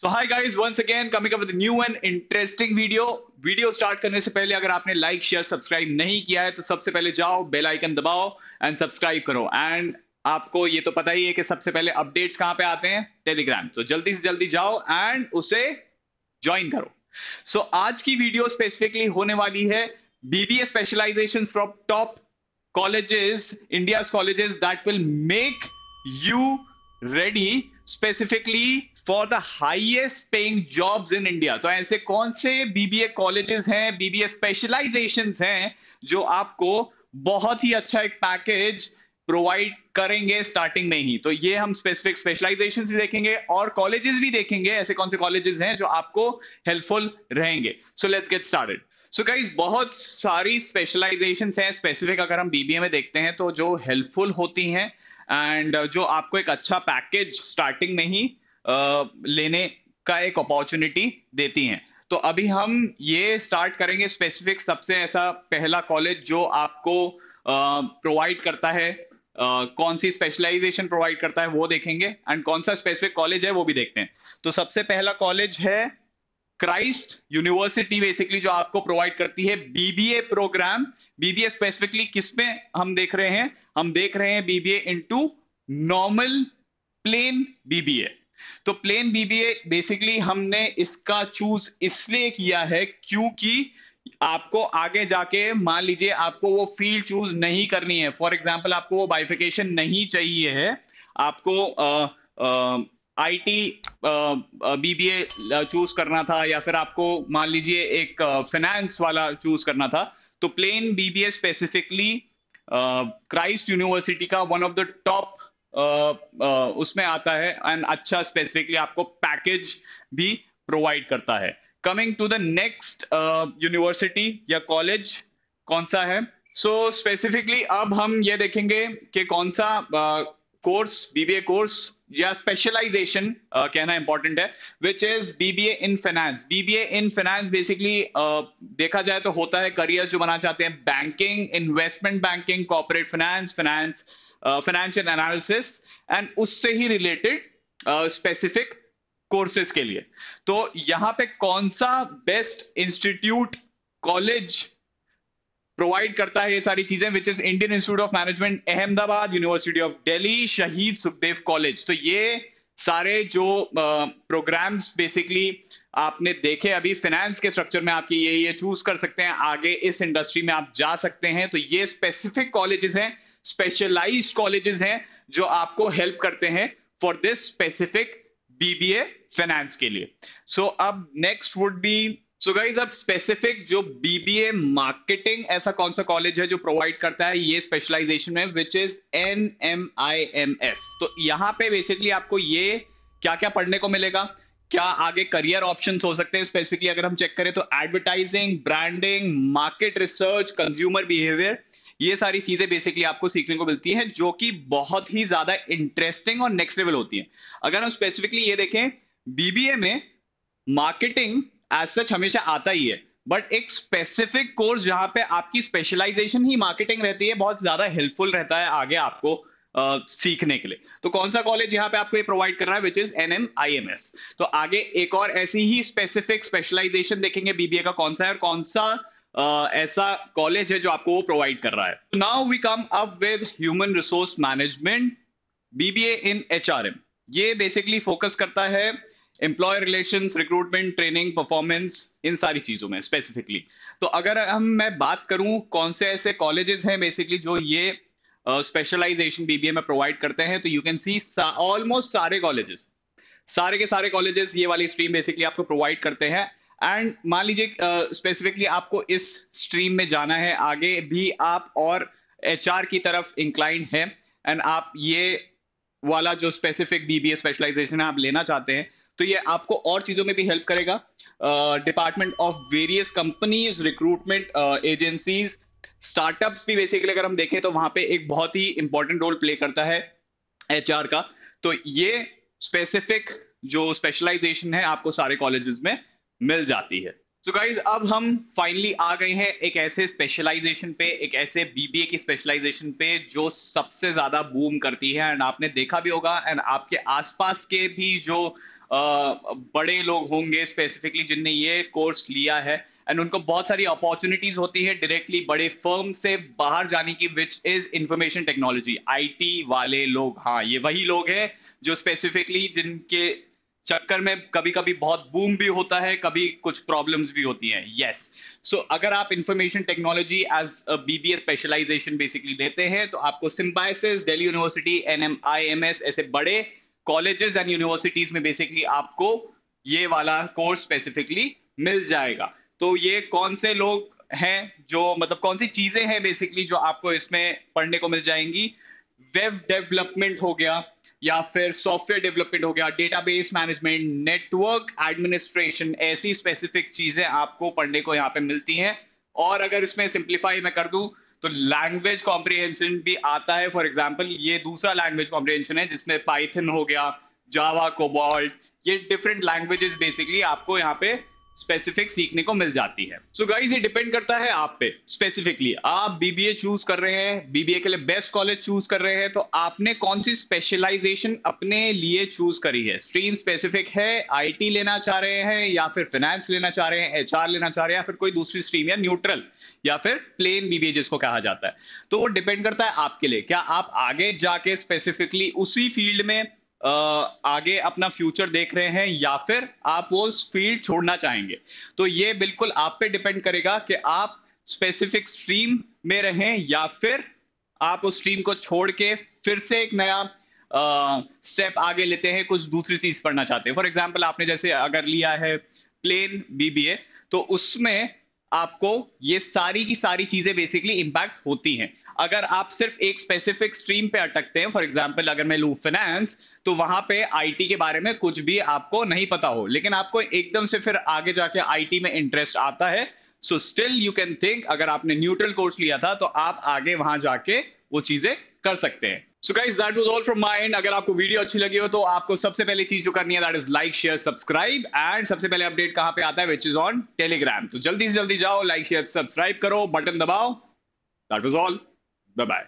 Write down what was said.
So hi guys, once again coming up with new and interesting video start करने से पहले अगर आपने लाइक शेयर सब्सक्राइब नहीं किया है तो सबसे पहले जाओ बेल आइकन दबाओ एंड सब्सक्राइब करो। एंड आपको ये तो पता ही है कि सबसे पहले अपडेट्स कहां पे आते हैं, टेलीग्राम। तो जल्दी से जल्दी जाओ एंड उसे ज्वाइन करो। सो आज की वीडियो स्पेसिफिकली होने वाली है BBA specialization from top colleges, India's colleges that will make you ready specifically for the highest paying jobs in India। तो ऐसे कौन से बीबीए कॉलेजेस हैं, बीबीए स्पेशलाइजेशंस हैं जो आपको बहुत ही अच्छा एक पैकेज प्रोवाइड करेंगे स्टार्टिंग में ही। तो ये हम स्पेसिफिक स्पेशलाइजेशन भी देखेंगे और कॉलेजेस भी देखेंगे, ऐसे कौन से कॉलेजेस हैं जो आपको हेल्पफुल रहेंगे। So let's get started. So guys, बहुत सारी स्पेशलाइजेशंस हैं स्पेसिफिक अगर हम बीबीए में देखते हैं तो जो हेल्पफुल होती हैं एंड जो आपको एक अच्छा पैकेज स्टार्टिंग में ही लेने का एक अपॉर्चुनिटी देती हैं। तो अभी हम ये स्टार्ट करेंगे स्पेसिफिक सबसे ऐसा पहला कॉलेज जो आपको प्रोवाइड करता है, कौन सी स्पेशलाइजेशन प्रोवाइड करता है वो देखेंगे एंड कौन सा स्पेसिफिक कॉलेज है वो भी देखते हैं। तो सबसे पहला कॉलेज है क्राइस्ट यूनिवर्सिटी, बेसिकली जो आपको प्रोवाइड करती है बीबीए प्रोग्राम। बीबीए स्पेसिफिकली किसमें हम देख रहे हैं, हम देख रहे हैं BBA into normal plain BBA. तो प्लेन बीबीए बेसिकली हमने इसका चूज इसलिए किया है क्योंकि आपको आगे जाके मान लीजिए आपको वो फील्ड चूज नहीं करनी है, फॉर एग्जांपल आपको वो बाइफिकेशन नहीं चाहिए है, आपको आईटी बीबीए चूज करना था या फिर आपको मान लीजिए एक फाइनेंस वाला चूज करना था, तो plain BBA specifically Christ University का वन ऑफ द टॉप उसमें आता है एंड अच्छा स्पेसिफिकली आपको पैकेज भी प्रोवाइड करता है। Coming to the next university या कॉलेज कौन सा है, सो स्पेसिफिकली अब हम ये देखेंगे कि कौन सा कोर्स, बीबीए कोर्स या स्पेशलाइजेशन कहना इंपॉर्टेंट है, which is BBA in finance. BBA in finance basically देखा जाए तो होता है करियर जो बना चाहते हैं banking, investment banking, corporate finance, financial analysis and उससे ही रिलेटेड स्पेसिफिक कोर्सेज के लिए। तो यहां पे कौन सा बेस्ट इंस्टीट्यूट कॉलेज प्रोवाइड करता है ये सारी चीजें, which is Indian institute of management Ahmedabad, university of Delhi, शहीद सुखदेव कॉलेज। तो ये सारे जो प्रोग्राम्स बेसिकली आपने देखे अभी फाइनेंस के स्ट्रक्चर में, आपकी ये चूज कर सकते हैं, आगे इस इंडस्ट्री में आप जा सकते हैं। तो ये स्पेसिफिक कॉलेजेस हैं, स्पेशलाइज्ड कॉलेजेस हैं जो आपको हेल्प करते हैं for this specific BBA finance के लिए। सो अब next would be, so guys अब स्पेसिफिक जो बीबीए मार्केटिंग ऐसा कौन सा कॉलेज है जो प्रोवाइड करता है ये स्पेशलाइजेशन में, विच इज NMIMS। तो यहां पे बेसिकली आपको ये क्या क्या पढ़ने को मिलेगा, क्या आगे करियर ऑप्शंस हो सकते हैं। स्पेसिफिकली अगर हम चेक करें तो advertising, branding, market research, consumer behaviour, ये सारी चीजें बेसिकली आपको सीखने को मिलती हैं जो कि बहुत ही ज्यादा इंटरेस्टिंग और नेक्स्ट लेवल होती हैं। अगर हम स्पेसिफिकली ये देखें, बीबीए में मार्केटिंग एज सच हमेशा आता ही है, बट एक स्पेसिफिक कोर्स जहां पे आपकी स्पेशलाइजेशन ही मार्केटिंग रहती है बहुत ज्यादा हेल्पफुल रहता है आगे आपको सीखने के लिए। तो कौन सा कॉलेज यहाँ पे आपको ये प्रोवाइड कर रहा है, विच इज NMIMS। तो आगे एक और ऐसी ही स्पेसिफिक स्पेशलाइजेशन देखेंगे बीबीए का कौन सा है और कौन सा ऐसा कॉलेज है जो आपको वो प्रोवाइड कर रहा है। Now we come up with human resource management, BBA in HRM। ये बेसिकली फोकस करता है employer relations, recruitment, training, performance, इन सारी चीजों में स्पेसिफिकली। तो अगर मैं बात करूं कौन से ऐसे कॉलेजेस हैं बेसिकली जो ये स्पेशलाइजेशन बीबीए में प्रोवाइड करते हैं, तो यू कैन सी ऑलमोस्ट सारे कॉलेजेस, सारे के सारे कॉलेजेस ये वाली स्ट्रीम बेसिकली आपको प्रोवाइड करते हैं। एंड मान लीजिए स्पेसिफिकली आपको इस स्ट्रीम में जाना है, आगे भी आप और HR की तरफ इंक्लाइंड है एंड आप ये वाला जो स्पेसिफिक बीबीए स्पेशलाइजेशन है आप लेना चाहते हैं, तो ये आपको और चीजों में भी हेल्प करेगा। Department of various companies, recruitment agencies, startups भी बेसिकली अगर हम देखें तो वहां पे एक बहुत ही इंपॉर्टेंट रोल प्ले करता है HR का। तो ये स्पेसिफिक जो स्पेशलाइजेशन है आपको सारे कॉलेजेस में मिल जाती है। सो गाइज अब हम फाइनली आ गए हैं एक ऐसे स्पेशलाइजेशन पे, एक ऐसे बीबीए की स्पेशलाइजेशन पे जो सबसे ज्यादा बूम करती है एंड आपने देखा भी होगा एंड आपके आसपास के भी जो बड़े लोग होंगे स्पेसिफिकली जिनने ये कोर्स लिया है, एंड उनको बहुत सारी अपॉर्चुनिटीज होती है डायरेक्टली बड़े फर्म से बाहर जाने की, which is information technology. IT वाले लोग, हाँ ये वही लोग हैं जो स्पेसिफिकली जिनके चक्कर में कभी कभी बहुत बूम भी होता है, कभी कुछ प्रॉब्लम्स भी होती हैं। यस, सो अगर आप information technology as BBA specialization basically लेते हैं तो आपको सिम्बायोसिस, दिल्ली यूनिवर्सिटी, एनएमआईएमएस ऐसे बड़े कॉलेजेस एंड यूनिवर्सिटीज में बेसिकली आपको ये वाला कोर्स स्पेसिफिकली मिल जाएगा। तो ये कौन से लोग हैं जो, मतलब कौन सी चीजें हैं बेसिकली जो आपको इसमें पढ़ने को मिल जाएंगी? वेब डेवलपमेंट हो गया, या फिर सॉफ्टवेयर डेवलपमेंट हो गया, डेटाबेस मैनेजमेंट, नेटवर्क एडमिनिस्ट्रेशन, ऐसी स्पेसिफिक चीजें आपको पढ़ने को यहाँ पे मिलती हैं। और अगर इसमें सिंप्लीफाई मैं कर दूं तो लैंग्वेज कॉम्प्रिहेंशन भी आता है। फॉर एग्जांपल ये दूसरा लैंग्वेज कॉम्प्रिहेंशन है जिसमें पाइथन हो गया, जावा, कोबाल्ट, ये डिफरेंट लैंग्वेजेस बेसिकली आपको यहाँ पे स्पेसिफिक सीखने को मिल जाती है। सो गाइस, ये डिपेंड करता है आप पे स्पेसिफिकली। आप बीबीए चूज कर रहे हैं, बीबीए के लिए बेस्ट कॉलेज चूज कर रहे हैं, तो आपने कौन सी स्पेशलाइजेशन अपने लिए चूज करी है? स्ट्रीम स्पेसिफिक है, आईटी लेना चाह रहे हैं, या फिर फाइनेंस लेना चाह रहे हैं, एचआर लेना चाह रहे हैं, या फिर कोई दूसरी स्ट्रीम, या न्यूट्रल, या फिर प्लेन बीबीए जिसको कहा जाता है। तो वो डिपेंड करता है आपके लिए। क्या आप आगे जाके स्पेसिफिकली उसी फील्ड में आगे अपना फ्यूचर देख रहे हैं, या फिर आप वो फील्ड छोड़ना चाहेंगे? तो ये बिल्कुल आप पे डिपेंड करेगा कि आप स्पेसिफिक स्ट्रीम में रहें, या फिर आप उस स्ट्रीम को छोड़ के फिर से एक नया स्टेप आगे लेते हैं, कुछ दूसरी चीज पढ़ना चाहते हैं। फॉर एग्जाम्पल, आपने जैसे अगर लिया है प्लेन बीबीए, तो उसमें आपको ये सारी की सारी चीजें बेसिकली इंपैक्ट होती हैं। अगर आप सिर्फ एक स्पेसिफिक स्ट्रीम पे अटकते हैं, फॉर एग्जांपल अगर मैं लूं फाइनेंस, तो वहां पे आईटी के बारे में कुछ भी आपको नहीं पता हो, लेकिन आपको एकदम से फिर आगे जाके आईटी में इंटरेस्ट आता है, so still you can think, अगर आपने न्यूट्रल कोर्स लिया था तो आप आगे वहां जाके वो चीजें कर सकते हैं। So guys, that was all from my and. अगर आपको वीडियो अच्छी लगी हो तो आपको सबसे पहले चीज जो करनी है that is like, share, subscribe, and सबसे पहले अपडेट कहां पे आता है, विच इज ऑन टेलीग्राम। तो जल्दी से जल्दी जाओ, लाइक, शेयर, सब्सक्राइब करो, बटन दबाओ। That was all, bye bye.